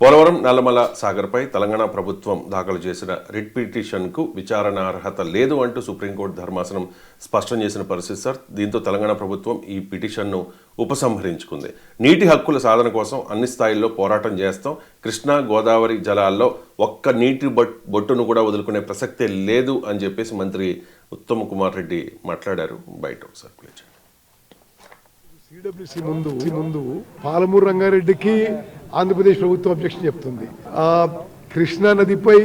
పోలవరం నల్లమల సాగర్పై తెలంగాణ ప్రభుత్వం దాఖలు చేసిన రిట్ పిటిషన్కు విచారణ అర్హత లేదు అంటూ సుప్రీంకోర్టు ధర్మాసనం స్పష్టం చేసిన పరిస్థితి సార్. దీంతో తెలంగాణ ప్రభుత్వం ఈ పిటిషన్ను ఉపసంహరించుకుంది. నీటి హక్కుల సాధన కోసం అన్ని స్థాయిల్లో పోరాటం చేస్తాం, కృష్ణా గోదావరి జలాల్లో ఒక్క నీటి బొట్టును కూడా వదులుకునే ప్రసక్తే లేదు అని చెప్పేసి మంత్రి ఉత్తమ్ కుమార్ రెడ్డి మాట్లాడారు. బయట ఒకసారి ప్లే చేయండి. సిడబ్ల్యూసి ముందు పాలమూరు రంగారెడ్డికి ఆంధ్రప్రదేశ్ ప్రభుత్వం అబ్జెక్షన్ చెప్తుంది. కృష్ణా నదిపై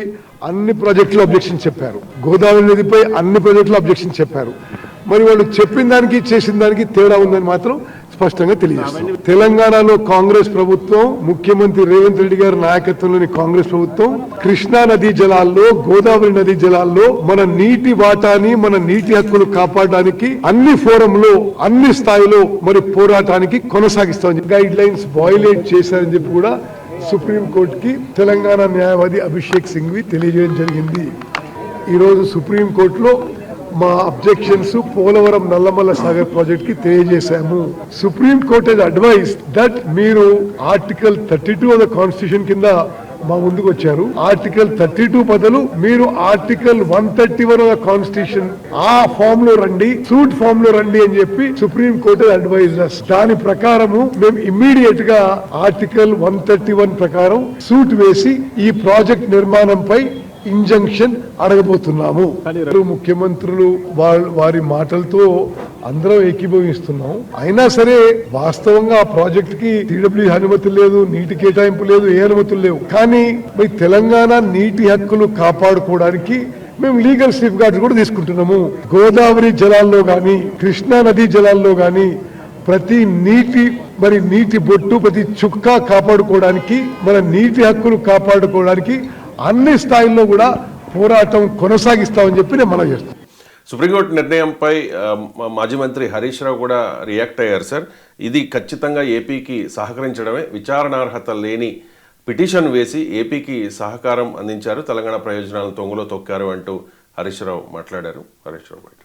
అన్ని ప్రాజెక్టులు అబ్జెక్షన్ చెప్పారు, గోదావరి నదిపై అన్ని ప్రాజెక్టులు అబ్జెక్షన్ చెప్పారు. మరి వాళ్ళు చెప్పిన దానికి చేసిన దానికి తేడా ఉందని మాత్రం స్పష్టంగా తెలియజేస్తారు. తెలంగాణలో కాంగ్రెస్ ప్రభుత్వం, ముఖ్యమంత్రి రేవంత్ రెడ్డి గారి నాయకత్వంలోని కాంగ్రెస్ ప్రభుత్వం కృష్ణా నదీ జలాల్లో, గోదావరి నదీ జలాల్లో మన నీటి వాటాని, మన నీటి హక్కులు కాపాడడానికి అన్ని ఫోరంలో, అన్ని స్థాయిలో మరి పోరాటానికి కొనసాగిస్తామని గైడ్ లైన్స్ వయలేట్ చేశారని చెప్పి కూడా సుప్రీంకోర్టుకి తెలంగాణ న్యాయవాది అభిషేక్ సింఘ్వి తెలియజేయడం జరిగింది. ఈరోజు సుప్రీంకోర్టులో మా అబ్జెక్షన్స్ పోలవరం నల్లమల్ల సాగర్ ప్రాజెక్ట్ కి తెలియజేశాము. Supreme court has advise that మీరు ఆర్టికల్ 32 ఆఫ్ ద కాన్స్టిట్యూషన్ కింద మా ముందుకు వచ్చారు. ఆర్టికల్ 32 బదులు మీరు ఆర్టికల్ 131 ఆఫ్ ద కాన్స్టిట్యూషన్ ఆ ఫామ్ లో రండి, సూట్ ఫామ్ లో రండి అని చెప్పి సుప్రీం కోర్ట్ అడ్వైజ్. దాని ప్రకారము మేము ఇమ్మీడియట్ గా ఆర్టికల్ 131 ప్రకారం సూట్ వేసి ఈ ప్రాజెక్ట్ నిర్మాణంపై ఇంజంక్షన్ అడగబోతున్నాము. ముఖ్యమంత్రులు వారి మాటలతో అందరం ఏకీభవిస్తున్నాం. అయినా సరే వాస్తవంగా ఆ ప్రాజెక్ట్ కి టీడబ్ల్యూ అనుమతి లేదు, నీటి కేటాయింపు లేదు, ఏ అనుమతులు లేవు. కానీ మరి తెలంగాణ నీటి హక్కులు కాపాడుకోవడానికి మేము లీగల్ సేఫ్ గార్డ్స్ కూడా తీసుకుంటున్నాము. గోదావరి జలాల్లో గాని, కృష్ణా నదీ జలాల్లో గాని ప్రతి నీటి బొట్టు, ప్రతి చుక్క కాపాడుకోవడానికి, మన నీటి హక్కులు కాపాడుకోవడానికి అన్ని స్థాయిల్లో కూడా పోరాటం కొనసాగిస్తామని చెప్పి నేను మనవి చేస్తాను. సుప్రీంకోర్టు నిర్ణయంపై మాజీ మంత్రి హరీష్ రావు కూడా రియాక్ట్ అయ్యారు సార్. ఇది ఖచ్చితంగా ఏపీకి సహకరించడమే, విచారణార్హత లేని పిటిషన్ వేసి ఏపీకి సహకారం అందించారు, తెలంగాణ ప్రయోజనాలను తొంగలో తొక్కారు అంటూ హరీష్ రావు మాట్లాడారు. హరీష్ రావు బయట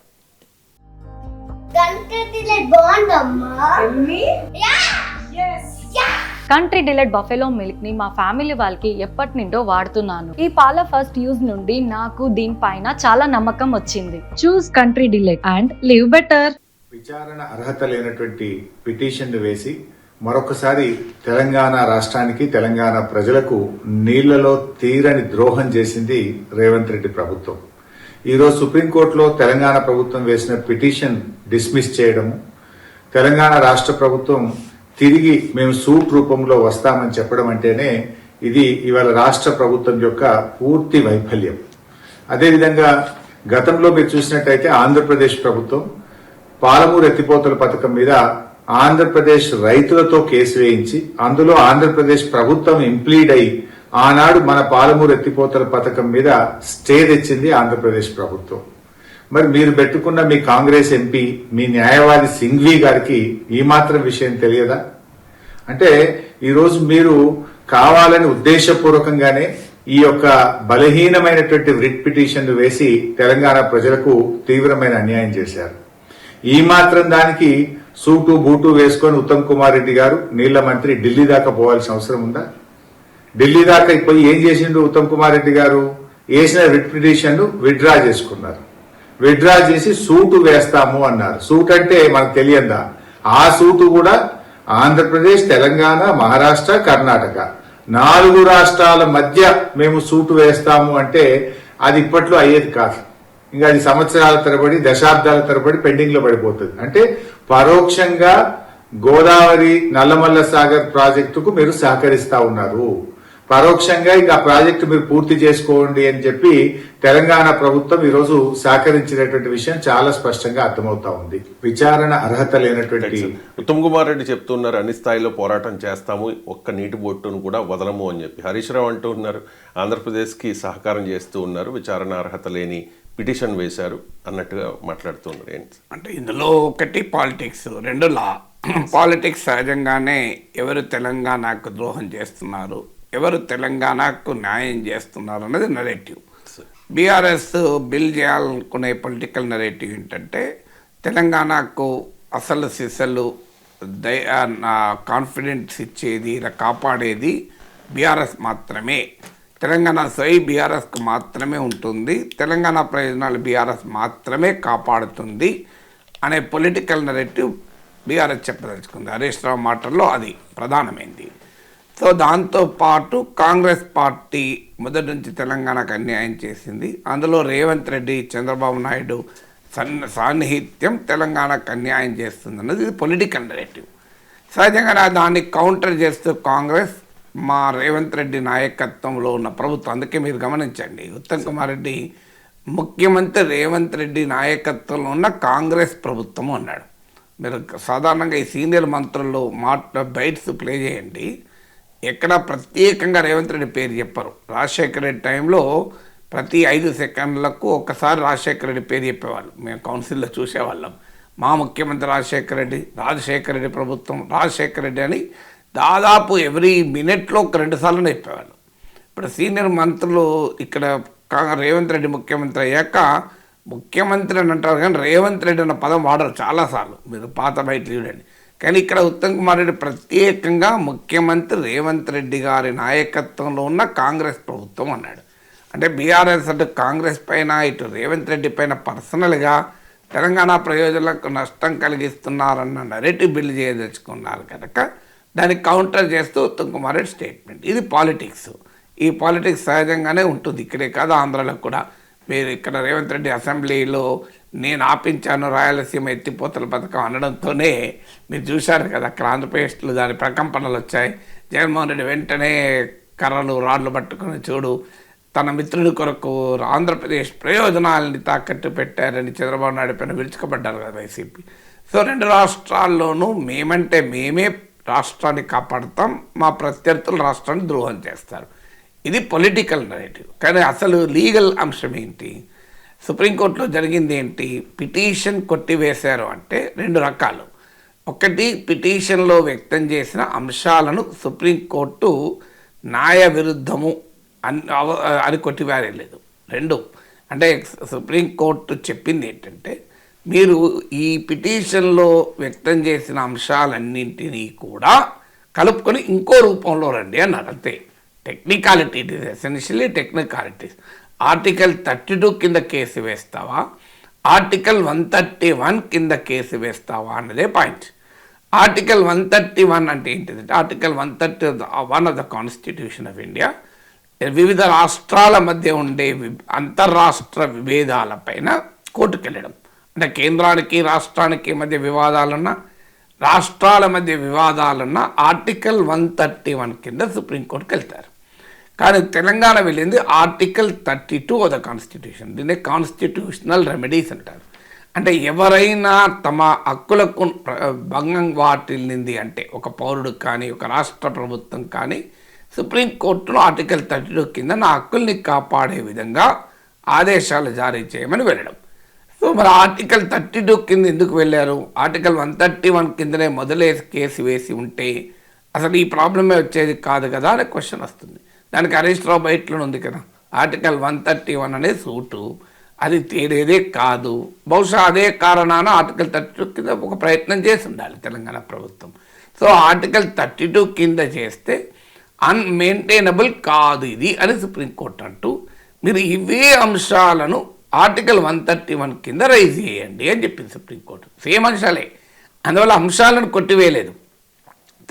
కంట్రీ డిలైట్ బఫెలో మిల్క్ ని మా ఫ్యామిలీ వాళ్ళకి ఎప్పటి నుండో వాడుతున్నాను. ఈ పాల ఫస్ట్ యూజ్ నుండి నాకు దీనిపైన చాలా నమ్మకం వచ్చింది. Choose Country Delight and live better. విచారణ అర్హత లేనటువంటి పిటిషన్ వేసి మరొకసారి తెలంగాణ రాష్ట్రానికి, తెలంగాణ ప్రజలకు నీళ్లలో తీరని ద్రోహం చేసింది రేవంత్ రెడ్డి ప్రభుత్వం. ఈరోజు సుప్రీంకోర్టులో తెలంగాణ ప్రభుత్వం వేసిన పిటిషన్ డిస్మిస్ చేయడము, తెలంగాణ రాష్ట్ర ప్రభుత్వం తిరిగి మేము సూట్ రూపంలో వస్తామని చెప్పడం అంటేనే ఇది ఇవాళ రాష్ట్ర ప్రభుత్వం యొక్క పూర్తి వైఫల్యం. అదేవిధంగా గతంలో మీరు చూసినట్టయితే ఆంధ్రప్రదేశ్ ప్రభుత్వం పాలమూరు ఎత్తిపోతల పథకం మీద ఆంధ్రప్రదేశ్ రైతులతో కేసు వేయించి అందులో ఆంధ్రప్రదేశ్ ప్రభుత్వం ఇంప్లీడ్ అయి ఆనాడు మన పాలమూరు ఎత్తిపోతల పథకం మీద స్టే తెచ్చింది ఆంధ్రప్రదేశ్ ప్రభుత్వం. మరి మీరు పెట్టుకున్న మీ కాంగ్రెస్ ఎంపీ, మీ న్యాయవాది సింఘ్వి గారికి ఈ మాత్రం విషయం తెలియదా? అంటే ఈరోజు మీరు కావాలని ఉద్దేశపూర్వకంగానే ఈ యొక్క బలహీనమైనటువంటి రిట్ పిటిషన్ వేసి తెలంగాణ ప్రజలకు తీవ్రమైన అన్యాయం చేశారు. ఈ మాత్రం దానికి సూటు బూటు వేసుకొని ఉత్తమ్ కుమార్ రెడ్డి గారు నీళ్ల మంత్రి ఢిల్లీ దాకా పోవాల్సిన అవసరం ఉందా? ఢిల్లీ దాకా పోయి ఏం చేసిండు ఉత్తమ్ కుమార్ రెడ్డి గారు? వేసిన రిట్ పిటిషన్ విత్డ్రా చేసుకున్నారు. విత్డ్రా చేసి సూటు వేస్తాము అన్నారు. సూట్ అంటే మనకు తెలియదా? ఆ సూటు కూడా ఆంధ్రప్రదేశ్, తెలంగాణ, మహారాష్ట్ర, కర్ణాటక 4 రాష్ట్రాల మధ్య మేము సూటు వేస్తాము అంటే అది ఇప్పట్లో అయ్యేది కాదు. ఇంకా అది సంవత్సరాల తరబడి, దశాబ్దాల తరబడి పెండింగ్ లో పడిపోతుంది. అంటే పరోక్షంగా గోదావరి నల్లమల్ల సాగర్ ప్రాజెక్టుకు మీరు సహకరిస్తా ఉన్నారు. పరోక్షంగా ఇంకా ప్రాజెక్టు మీరు పూర్తి చేసుకోండి అని చెప్పి తెలంగాణ ప్రభుత్వం ఈరోజు సహకరించినటువంటి విషయం చాలా స్పష్టంగా అర్థమవుతా ఉంది. విచారణ అర్హత లేనటువంటి ఉత్తమ్ కుమార్ రెడ్డి చెప్తున్నారు అన్ని స్థాయిలో పోరాటం చేస్తాము, ఒక్క నీటి బొట్టును కూడా వదలము అని చెప్పి. హరీష్ రావు అంటూ ఉన్నారు ఆంధ్రప్రదేశ్కి సహకారం చేస్తూ ఉన్నారు, విచారణ అర్హత లేని పిటిషన్ వేశారు అన్నట్టుగా మాట్లాడుతున్నారు. ఏంటి అంటే ఇందులో ఒకటి పాలిటిక్స్, రెండు లా. పాలిటిక్స్ సహజంగానే ఎవరు తెలంగాణకు ద్రోహం చేస్తున్నారు, ఎవరు తెలంగాణకు న్యాయం చేస్తున్నారు అన్నది నెరేటివ్. బీఆర్ఎస్ బిల్ చేయాలనుకునే పొలిటికల్ నెరేటివ్ ఏంటంటే తెలంగాణకు అసలు సిసలు కాన్ఫిడెన్స్ ఇచ్చేది, ఇలా కాపాడేది బీఆర్ఎస్ మాత్రమే, తెలంగాణ సోయి బీఆర్ఎస్కు మాత్రమే ఉంటుంది, తెలంగాణ ప్రయోజనాలు బీఆర్ఎస్ మాత్రమే కాపాడుతుంది అనే పొలిటికల్ నెరేటివ్ బీఆర్ఎస్ చెప్పదలుచుకుంది. హరీష్ రావు మాటల్లో అది ప్రధానమైంది. సో దాంతోపాటు కాంగ్రెస్ పార్టీ మొదటి నుంచి తెలంగాణకు అన్యాయం చేసింది. అందులో రేవంత్ రెడ్డి, చంద్రబాబు నాయుడు సాన్నిహిత్యం తెలంగాణకు అన్యాయం చేస్తుంది అన్నది ఇది పొలిటికల్ నెరేటివ్. సహజంగా దాన్ని కౌంటర్ చేస్తూ కాంగ్రెస్ మా రేవంత్ రెడ్డి నాయకత్వంలో ఉన్న ప్రభుత్వం, అందుకే మీరు గమనించండి, ఉత్తమ్ కుమార్ రెడ్డి ముఖ్యమంత్రి రేవంత్ రెడ్డి నాయకత్వంలో ఉన్న కాంగ్రెస్ ప్రభుత్వం అన్నాడు. మీరు సాధారణంగా ఈ సీనియర్ మంత్రులు బైట్స్ ప్లే చేయండి, ఎక్కడ ప్రత్యేకంగా రేవంత్ రెడ్డి పేరు చెప్పరు. రాజశేఖర రెడ్డి టైంలో ప్రతి 5 సెకండ్లకు ఒకసారి రాజశేఖర రెడ్డి పేరు చెప్పేవాళ్ళు. మేము కౌన్సిల్లో చూసేవాళ్ళం. మా ముఖ్యమంత్రి రాజశేఖర రెడ్డి ప్రభుత్వం రాజశేఖర రెడ్డి అని దాదాపు ఎవ్రీ మినిట్లో ఒక 2 సార్లు చెప్పేవాళ్ళు. ఇప్పుడు సీనియర్ మంత్రులు ఇక్కడ రేవంత్ రెడ్డి ముఖ్యమంత్రి అయ్యాక ముఖ్యమంత్రి అని అంటారు కానీ రేవంత్ రెడ్డి అన్న పదం వాడరు చాలాసార్లు, మీరు పాత బయట చూడండి. కానీ ఇక్కడ ఉత్తమ్ కుమార్ రెడ్డి ప్రత్యేకంగా ముఖ్యమంత్రి రేవంత్ రెడ్డి గారి నాయకత్వంలో ఉన్న కాంగ్రెస్ ప్రభుత్వం అన్నాడు. అంటే బీఆర్ఎస్ అటు కాంగ్రెస్ పైన ఇటు రేవంత్ రెడ్డి పైన పర్సనల్గా తెలంగాణ ప్రయోజనాలకు నష్టం కలిగిస్తున్నారన్న నెరేటివ్ బిల్డ్ చేయదలుచుకున్నారు కనుక దానికి కౌంటర్ చేస్తూ ఉత్తమ్ కుమార్ రెడ్డి స్టేట్మెంట్. ఇది పాలిటిక్స్. ఈ పాలిటిక్స్ సహజంగానే ఉంటుంది, ఇక్కడే కాదు ఆంధ్రాలో కూడా. మీరు ఇక్కడ రేవంత్ రెడ్డి అసెంబ్లీలో నేను ఆపించాను రాయలసీమ ఎత్తిపోతల పథకం అనడంతోనే మీరు చూశారు కదా, అక్కడ ఆంధ్రప్రదేశ్లో దాని ప్రకంపనలు వచ్చాయి. జగన్మోహన్ రెడ్డి వెంటనే కర్రలు రాళ్ళు పట్టుకుని చూడు తన మిత్రుడి కొరకు ఆంధ్రప్రదేశ్ ప్రయోజనాలని తాకట్టు పెట్టారని చంద్రబాబు నాయుడు పైన విరుచుకుపడ్డారు కదా వైసీపీ. సో 2 రాష్ట్రాల్లోనూ మేమంటే మేమే రాష్ట్రాన్ని కాపాడుతాం, మా ప్రత్యర్థులు రాష్ట్రాన్ని ద్రోహం చేస్తారు. ఇది పొలిటికల్ నెరేటివ్. కానీ అసలు లీగల్ అంశం ఏంటి? సుప్రీంకోర్టులో జరిగింది ఏంటి? పిటిషన్ కొట్టివేశారు అంటే 2 రకాలు. ఒకటి, పిటిషన్లో వ్యక్తం చేసిన అంశాలను సుప్రీంకోర్టు న్యాయ విరుద్ధము అని కొట్టివేయలేదు. 2, అంటే సుప్రీంకోర్టు చెప్పింది ఏంటంటే మీరు ఈ పిటిషన్లో వ్యక్తం చేసిన అంశాలన్నింటినీ కూడా కలుపుకొని ఇంకో రూపంలో రండి అన్నారు. అంతే, technicality. It is essentially technicalities. Article 32 కింద కేసు వేస్తావా, ఆర్టికల్ 131 కింద కేసు వేస్తావా అన్నదే పాయింట్. ఆర్టికల్ 131 అంటే ఏంటిదంటే article 131 of the constitution of India వివిధ రాష్ట్రాల మధ్య ఉండే అంతర్రాష్ట్ర విభేదాలపైన కోర్టుకు వెళ్ళడం. అంటే కేంద్రానికి రాష్ట్రానికి మధ్య వివాదాలున్నా, రాష్ట్రాల మధ్య వివాదాలున్నా ఆర్టికల్ 131 కింద సుప్రీంకోర్టుకి వెళ్తారు. కానీ తెలంగాణ వెళ్ళింది ఆర్టికల్ 32 ఆఫ్ ద కాన్స్టిట్యూషన్. దీన్ని కాన్స్టిట్యూషనల్ రెమెడీస్ అంటారు. అంటే ఎవరైనా తమ హక్కులకు భంగం వాటిల్లింది అంటే ఒక పౌరుడు కానీ ఒక రాష్ట్ర ప్రభుత్వం కానీ సుప్రీంకోర్టులో ఆర్టికల్ 32 కింద నా హక్కుల్ని కాపాడే విధంగా ఆదేశాలు జారీ చేయమని వెళ్ళడం. సో మరి ఆర్టికల్ 32 కింద ఎందుకు వెళ్ళారు? ఆర్టికల్ 131 కిందనే మొదలే కేసు వేసి ఉంటే అసలు ఈ ప్రాబ్లమే వచ్చేది కాదు కదా అనే క్వశ్చన్ వస్తుంది. దానికి హరీష్ రావు బయటలో ఉంది కదా, ఆర్టికల్ 131 అనే సూటు, అది తేలేదే కాదు. బహుశా అదే కారణాన ఆర్టికల్ 32 కింద ఒక ప్రయత్నం చేసి ఉండాలి తెలంగాణ ప్రభుత్వం. సో ఆర్టికల్ 32 కింద చేస్తే అన్మెయింటైనబుల్ కాదు ఇది అని సుప్రీంకోర్టు అంటూ మీరు ఇవే అంశాలను ఆర్టికల్ 131 కింద రైజ్ చేయండి అని చెప్పింది సుప్రీంకోర్టు. సేమ్ అంశాలే, అందువల్ల అంశాలను కొట్టివేయలేదు.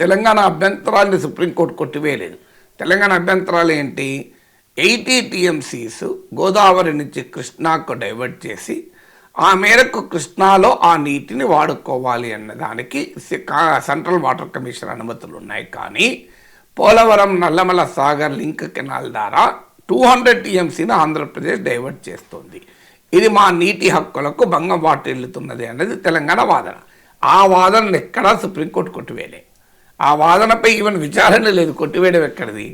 తెలంగాణ అభ్యంతరాలని సుప్రీంకోర్టు కొట్టివేయలేదు. తెలంగాణ అభ్యంతరాలు ఏంటి? 80 TMCs గోదావరి నుంచి కృష్ణాకు డైవర్ట్ చేసి ఆ మేరకు కృష్ణాలో ఆ నీటిని వాడుకోవాలి అన్న దానికి సెంట్రల్ వాటర్ కమిషన్ అనుమతులు ఉన్నాయి. కానీ పోలవరం నల్లమల సాగర్ లింక్ కెనాల్ ద్వారా 200 TMCని ఆంధ్రప్రదేశ్ డైవర్ట్ చేస్తుంది. ఇది మా నీటి హక్కులకు భంగం వాటిల్లుతున్నది అనేది తెలంగాణ వాదన. ఆ వాదనను ఎక్కడా సుప్రీంకోర్టు కొట్టివేయలే. ఆ వాదనపై ఈవెన్ విచారణ లేదు, కొట్టివేయడం ఎక్కడిది?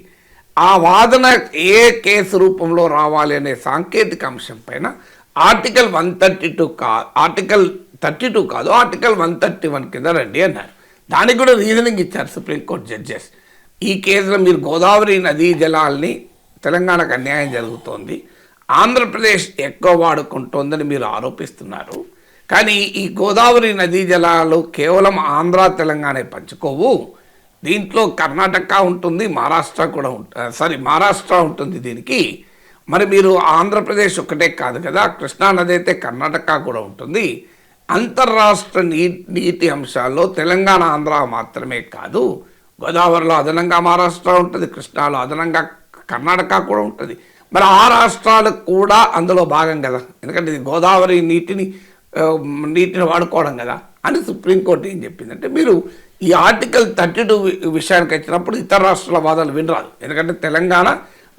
ఆ వాదన ఏ కేసు రూపంలో రావాలి అనే సాంకేతిక అంశం పైన ఆర్టికల్ 132 ఆర్టికల్ 32 కాదు ఆర్టికల్ 131 కింద రండి అన్నారు. దానికి కూడా రీజనింగ్ ఇచ్చారు సుప్రీంకోర్టు జడ్జెస్. ఈ కేసులో మీరు గోదావరి నదీ జలాల్ని తెలంగాణకు అన్యాయం జరుగుతోంది, ఆంధ్రప్రదేశ్ ఎక్కువ వాడుకుంటోందని మీరు ఆరోపిస్తున్నారు. కానీ ఈ గోదావరి నదీ జలాలు కేవలం ఆంధ్ర తెలంగాణ పంచుకోవు, దీంట్లో కర్ణాటక ఉంటుంది, మహారాష్ట్ర కూడా మహారాష్ట్ర ఉంటుంది దీనికి. మరి మీరు ఆంధ్రప్రదేశ్ ఒక్కటే కాదు కదా, కృష్ణానది అయితే కర్ణాటక కూడా ఉంటుంది. అంతర్రాష్ట్ర నీటి అంశాల్లో తెలంగాణ ఆంధ్ర మాత్రమే కాదు, గోదావరిలో అదనంగా మహారాష్ట్ర ఉంటుంది, కృష్ణాలో అదనంగా కర్ణాటక కూడా ఉంటుంది. మరి ఆ రాష్ట్రాలు కూడా అందులో భాగం కదా, ఎందుకంటే ఇది గోదావరి నీటిని వాడుకోవడం కదా అని సుప్రీంకోర్టు ఏం చెప్పిందంటే, మీరు ఈ ఆర్టికల్ 32 విషయానికి వచ్చినప్పుడు ఇతర రాష్ట్రాల వాదాలు వినరాదు. ఎందుకంటే తెలంగాణ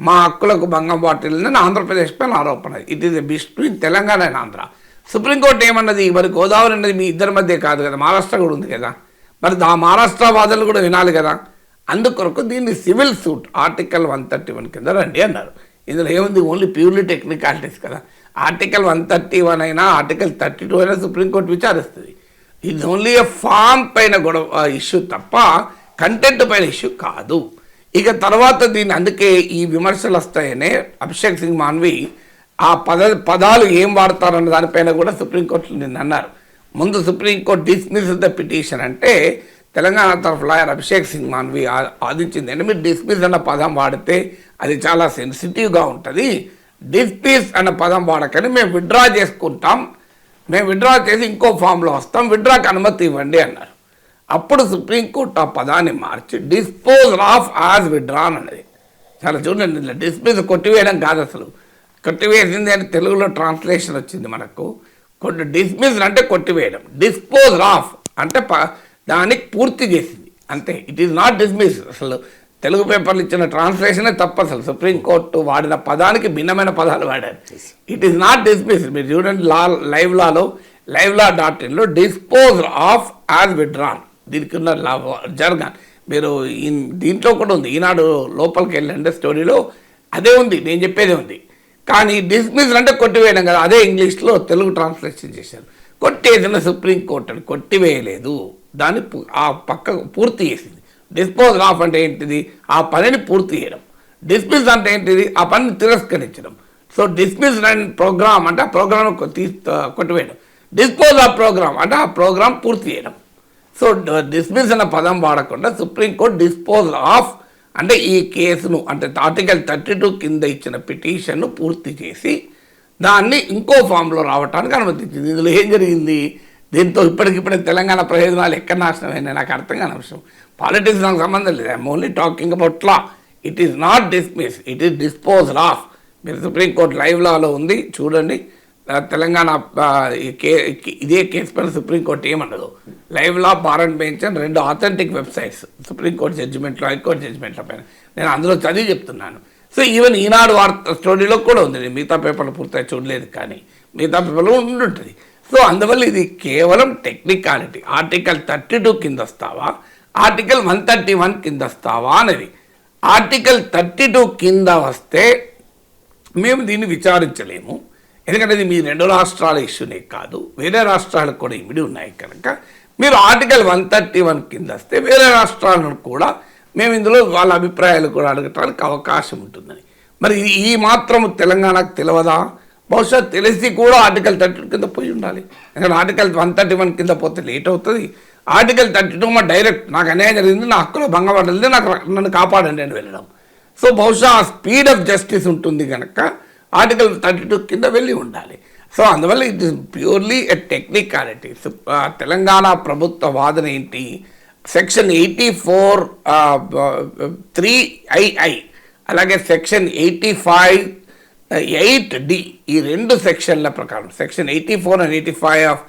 మా హక్కులకు భంగం వాటిల్లని ఆంధ్రప్రదేశ్ పైన ఆరోపణ. It is a between Telangana and Andhra. Supreme court ఏమన్నది, మరి గోదావరి అనేది మీ ఇద్దరి మధ్య కాదు కదా, మహారాష్ట్ర కూడా ఉంది కదా, మరి ఆ మహారాష్ట్ర వాదాలు కూడా వినాలి కదా. అందుకొరకు దీన్ని సివిల్ సూట్ ఆర్టికల్ 131 కింద రండి అన్నారు. ఇందులో ఏముంది, ఓన్లీ ప్యూర్లీ టెక్నికాలిటీస్ కదా. ఆర్టికల్ 131 అయినా ఆర్టికల్ 32 అయినా సుప్రీంకోర్టు విచారిస్తుంది. ఇది ఓన్లీ ఫామ్ పైన గొడవ ఇష్యూ తప్ప కంటెంట్ పైన ఇష్యూ కాదు. ఇక తర్వాత దీన్ని అందుకే ఈ విమర్శలు వస్తాయనే అభిషేక్ సింగ్ మాన్వి ఆ పదాలు ఏం వాడతారన్న దానిపైన కూడా సుప్రీంకోర్టులో నిన్న అన్నారు. ముందు సుప్రీంకోర్టు డిస్మిస్ ద పిటిషన్ అంటే తెలంగాణ తరఫు లాయర్ అభిషేక్ సింగ్ మాన్వి వాదించింది అంటే, మీరు డిస్మిస్ అన్న పదం వాడితే అది చాలా సెన్సిటివ్గా ఉంటుంది, డిస్మిస్ అన్న పదం వాడకని మేము విత్డ్రా చేసుకుంటాం, మేము విత్డ్రా చేసి ఇంకో ఫామ్లో వస్తాం, విత్డ్రాకి అనుమతి ఇవ్వండి అన్నారు. అప్పుడు సుప్రీంకోర్టు ఆ పదాన్ని మార్చి డిస్పోజ్ ఆఫ్ యాజ్ విత్డ్రాన్ అన్నది. చాలా చూడండి, డిస్మిస్ కొట్టివేయడం కాదు, అసలు కొట్టివేసింది అని తెలుగులో ట్రాన్స్లేషన్ వచ్చింది మనకు. డిస్మిస్ అంటే కొట్టివేయడం, డిస్పోజ్ ఆఫ్ అంటే దానికి పూర్తి చేసింది అంతే. It is not dismiss. అసలు తెలుగు పేపర్లు ఇచ్చిన ట్రాన్స్లేషనే తప్పు. అసలు సుప్రీంకోర్టు వాడిన పదానికి భిన్నమైన పదాలు వాడారు. It is not dismiss. మీరు చూడండి లైవ్ లా.in డిస్పోజ్ ఆఫ్ యాజ్ విత్డ్రాన్ దీనికి ఉన్న జరగాన్. మీరు దీంట్లో కూడా ఉంది, ఈనాడు లోపలికి వెళ్ళండి స్టోరీలో అదే ఉంది, నేను చెప్పేదే ఉంది. కానీ డిస్మిస్ అంటే కొట్టివేయడం కదా, అదే ఇంగ్లీష్లో తెలుగు ట్రాన్స్లేషన్ చేశారు. కొట్టేసిన సుప్రీంకోర్టు అని కొట్టివేయలేదు, దాన్ని ఆ పక్కకు పూర్తి చేసింది. డిస్పోజ్ ఆఫ్ అంటే ఏంటిది, ఆ పనిని పూర్తి చేయడం. డిస్మిస్ అంటే ఏంటిది, ఆ పనిని తిరస్కరించడం. సో డిస్మిస్ అండ్ ప్రోగ్రామ్ అంటే ఆ ప్రోగ్రామ్ కొట్టివేయడం. డిస్పోజ్ ఆఫ్ ప్రోగ్రామ్ అంటే ఆ ప్రోగ్రామ్ పూర్తి చేయడం. సో డిస్మిస్ అన్న పదం వాడకుండా సుప్రీంకోర్టు డిస్పోజ్ ఆఫ్ అంటే ఈ కేసును అంటే ఆర్టికల్ 32 కింద ఇచ్చిన పిటిషన్ను పూర్తి చేసి దాన్ని ఇంకో ఫామ్లో రావడానికి అనుమతించింది. ఇందులో ఏం జరిగింది, దీంతో ఇప్పటికిప్పుడే తెలంగాణ ప్రయోజనాలు ఎక్కడ నాశనమైనా నాకు అర్థం కాని అంశం. పాలిటిక్స్ నాకు సంబంధం లేదు, I'm only talking about law. It is not dismiss, it is disposed of. మీరు సుప్రీంకోర్టు లైవ్ లాలో ఉంది చూడండి. తెలంగాణ ఇదే కేసు పైన సుప్రీంకోర్టు ఏమన్నదో live law, bar and bench అని 2 ఆథెంటిక్ వెబ్సైట్స్ సుప్రీంకోర్టు జడ్జిమెంట్లో, హైకోర్టు జడ్జిమెంట్ల పైన నేను అందులో చదివి చెప్తున్నాను. సో ఈవెన్ ఈనాడు స్టోరీలో కూడా ఉంది, నేను మిగతా పేపర్లు పూర్తిగా చూడలేదు కానీ మిగతా పేపర్లో ఉండుంటుంది. సో అందువల్ల ఇది కేవలం టెక్నికాలిటీ. ఆర్టికల్ 32 కింద వస్తావా, ఆర్టికల్ 131 కింద వస్తావా అనేది. ఆర్టికల్ 32 కింద వస్తే మేము దీన్ని విచారించలేము, ఎందుకంటే ఇది మీ 2 రాష్ట్రాల ఇష్యూనే కాదు, వేరే రాష్ట్రాలకు కూడా ఇమిడి ఉన్నాయి కనుక. మీరు ఆర్టికల్ 131 కింద వస్తే వేరే రాష్ట్రాలను కూడా మేము ఇందులో వాళ్ళ అభిప్రాయాలు కూడా అడగటానికి అవకాశం ఉంటుందని. మరి ఈ మాత్రం తెలంగాణకు తెలియదా? బహుశా తెలిసి కూడా ఆర్టికల్ 32 కింద పోయి ఉండాలి. ఎందుకంటే ఆర్టికల్ 131 కింద పోతే లేట్ అవుతుంది. ఆర్టికల్ 32 డైరెక్ట్ నాకు అన్యాయం జరిగింది, నా హక్కులో భంగపడలేదు, నన్ను కాపాడండి అని వెళ్ళడం. సో బహుశా స్పీడ్ ఆఫ్ జస్టిస్ ఉంటుంది కనుక ఆర్టికల్ 32 కింద వెళ్ళి ఉండాలి. సో అందువల్ల it is purely a technicality. Telangana ప్రభుత్వ వాదన ఏంటి, సెక్షన్ 84(3)(ii) అలాగే సెక్షన్ 85(8)(d) ఈ 2 సెక్షన్ల ప్రకారం, section 84 and 85 of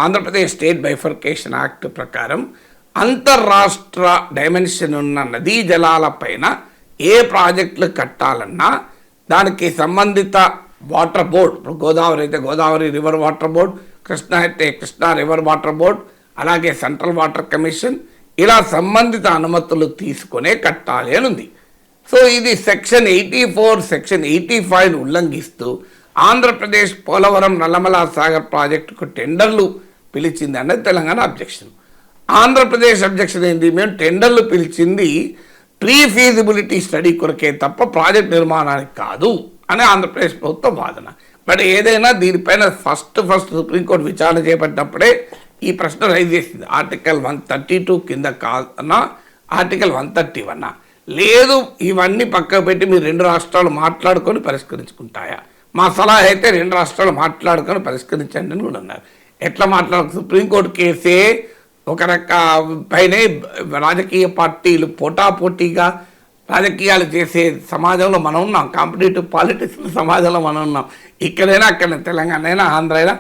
Andhra Pradesh state bifurcation act ప్రకారం అంతర్రాష్ట్ర డైమెన్షన్ ఉన్న నదీ జలాల పైన ఏ ప్రాజెక్టులు కట్టాలన్నా దానికి సంబంధిత వాటర్ బోర్డ్, ఇప్పుడు గోదావరి అయితే Godavari river water board, Krishna అయితే కృష్ణా రివర్ వాటర్ బోర్డ్, అలాగే సెంట్రల్ వాటర్ కమిషన్, ఇలా సంబంధిత అనుమతులు తీసుకునే కట్టాలి అని ఉంది. సో ఇది సెక్షన్ 84, సెక్షన్ 85 ఉల్లంఘిస్తూ ఆంధ్రప్రదేశ్ పోలవరం నల్లమల సాగర్ ప్రాజెక్టుకు టెండర్లు పిలిచింది అన్నది తెలంగాణ అబ్జెక్షన్. ఆంధ్రప్రదేశ్ అబ్జెక్షన్ ఏంటి, మేము టెండర్లు పిలిచింది ప్రీ ఫీజిబిలిటీ స్టడీ కొరకే తప్ప ప్రాజెక్ట్ నిర్మాణానికి కాదు అని ఆంధ్రప్రదేశ్ ప్రభుత్వ వాదన. బట్ ఏదైనా దీనిపైన ఫస్ట్ సుప్రీంకోర్టు విచారణ చేపట్టినప్పుడే ఈ ప్రశ్న రైజ్ చేసింది. ఆర్టికల్ 132 కింద కాదన్నా ఆర్టికల్ 131 లేదు. ఇవన్నీ పక్కకు పెట్టి మీరు 2 రాష్ట్రాలు మాట్లాడుకొని పరిష్కరించుకుంటాయా? మా సలహా అయితే 2 రాష్ట్రాలు మాట్లాడుకొని పరిష్కరించండి అని కూడా అన్నారు. ఎట్లా సుప్రీంకోర్టు కేసే ఒక పైనే రాజకీయ పార్టీలు పోటాపోటీగా రాజకీయాలు చేసే సమాజంలో మనం ఉన్నాం. కాంపిటేటివ్ పాలిటిక్స్ సమాజంలో మనం ఉన్నాం. ఇక్కడైనా అక్కడ తెలంగాణ అయినా ఆంధ్ర అయినా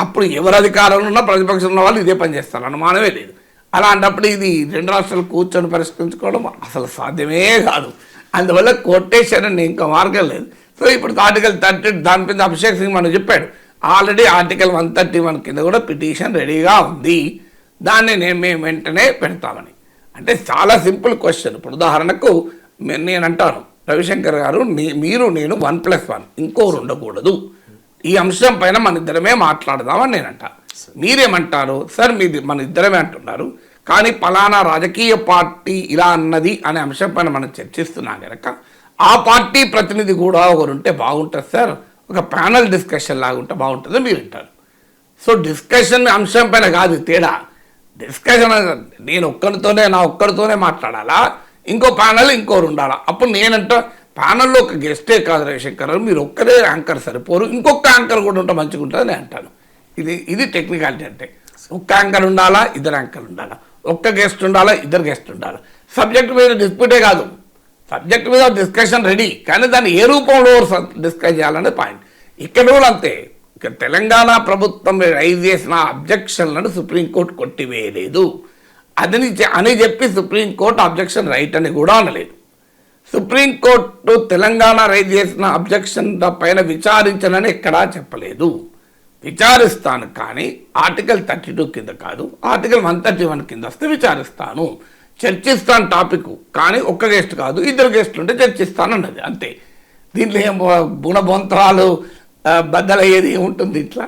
అప్పుడు ఎవరు అధికారంలో ఉన్నా ప్రతిపక్షంలో ఉన్న వాళ్ళు ఇదే పని చేస్తారు, అనుమానమే లేదు. అలాంటప్పుడు ఇది 2 రాష్ట్రాలు కూర్చొని పరిష్కరించుకోవడం అసలు సాధ్యమే కాదు. అందువల్ల కొటేషన్ ఇంకా మార్గం లేదు. సో ఇప్పుడు ఆర్టికల్ 30 దాని మీద అభిషేక్ సింగ్ మనం చెప్పాడు. ఆల్రెడీ ఆర్టికల్ 131 కింద కూడా పిటిషన్ రెడీగా ఉంది. దాన్ని మేము వెంటనే పెడతామని. అంటే చాలా సింపుల్ క్వశ్చన్. ఇప్పుడు ఉదాహరణకు నేను అంటాను, రవిశంకర్ గారు మీరు నేను 1+1 ఇంకోరు ఉండకూడదు, ఈ అంశం పైన మన ఇద్దరమే మాట్లాడదామని నేను అంటా. మీరేమంటారు? సార్ మీది మన ఇద్దరమే అంటున్నారు, కానీ పలానా రాజకీయ పార్టీ ఇలా అన్నది అనే అంశం పైన మనం చర్చిస్తున్నాం కనుక ఆ పార్టీ ప్రతినిధి కూడా ఒకరు ఉంటే బాగుంటుంది సార్, ఒక ప్యానల్ డిస్కషన్ లాగా ఉంటే బాగుంటుంది మీరు అంటారు. సో డిస్కషన్ అంశం పైన కాదు తేడా. డిస్కషన్ నేను నా ఒక్కరితోనే మాట్లాడాలా, ఇంకో ప్యానల్ ఇంకోరు ఉండాలా? అప్పుడు నేనంటా ప్యానల్లో ఒక గెస్టే కాదు రవిశంకర్, మీరు ఒక్కరే యాంకర్ సరిపోరు, ఇంకొక యాంకర్ కూడా ఉంటే మంచిగా ఉంటుంది నేను అంటాను. ఇది టెక్నికాలిటీ. అంటే ఒక్క యాంకర్ ఉండాలా, 2 యాంకర్లు ఉండాలా, ఒక్క గెస్ట్ ఉండాలా, 2 గెస్ట్ ఉండాలా. సబ్జెక్ట్ మీద డిస్ప్యూటే కాదు, సబ్జెక్ట్ మీద డిస్కషన్ రెడీ, కానీ దాన్ని ఏ రూపంలో డిస్కస్ చేయాలనే పాయింట్. ఇక్కడ కూడా అంతే. ఇక తెలంగాణ ప్రభుత్వం రైజ్ చేసిన అబ్జెక్షన్లను సుప్రీంకోర్టు కొట్టివేయలేదు అని చెప్పి సుప్రీంకోర్టు అబ్జెక్షన్ రైట్ అని కూడా అనలేదు. సుప్రీంకోర్టు తెలంగాణ రైజ్ చేసిన అబ్జెక్షన్ పైన విచారించనని ఎక్కడా చెప్పలేదు. విచారిస్తాను, కానీ ఆర్టికల్ 32 కింద కాదు, ఆర్టికల్ 131 కింద వస్తే విచారిస్తాను, చర్చిస్తాను టాపిక్. కానీ ఒక్క గెస్ట్ కాదు, 2 గెస్టులు ఉంటే చర్చిస్తాను అన్నది అంతే. దీంట్లో ఏం గుణబొంతరాలు బద్దలయ్యేది ఉంటుంది ఇట్లా.